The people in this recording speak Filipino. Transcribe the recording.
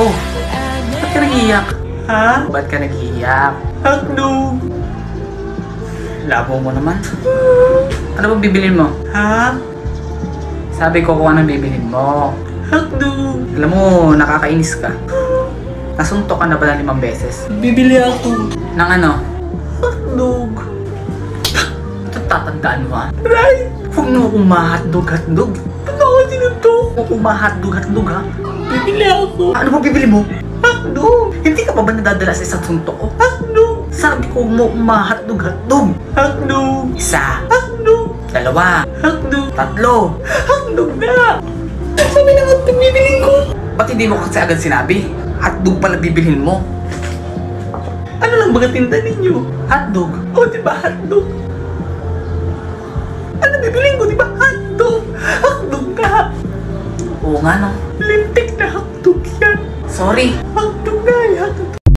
Oh, ba't ka nag-iiyak? Ha? Ba't ka nag-iiyak? Hotdog! Labo mo naman. Ano bang bibilin mo? Ha? Sabi ko kung anong bibilin mo. Hotdog! Alam mo, nakakainis ka. Nasuntok ka na ba ng 5 beses? Bibili ako. Ng ano? Hotdog. Ito tatandaan mo ha? Right! Huwag mo akong ma-hotdog. Ano ka sinuntok? Huwag akong ma-hotdog ha? Bibili ako. Ano ba bibili mo? Hotdog! Hindi ka pa ba nadadala sa isang suntok ko? Hotdog! Sabi ko mo ma-hotdog. Hotdog! Isa. Hotdog! 2. Hotdog! 3. Hotdog na! Sabi na hotdog bibilin ko. Ba't hindi mo kasi agad sinabi? Hotdog pala bibilhin mo. Ano lang baga tinda ninyo? Hotdog? O diba hotdog? Ano bibilin ko diba hotdog? Hotdog ka! Oo nga no. Lintik na hotdog yan. Sorry. Hotdog na, hotdog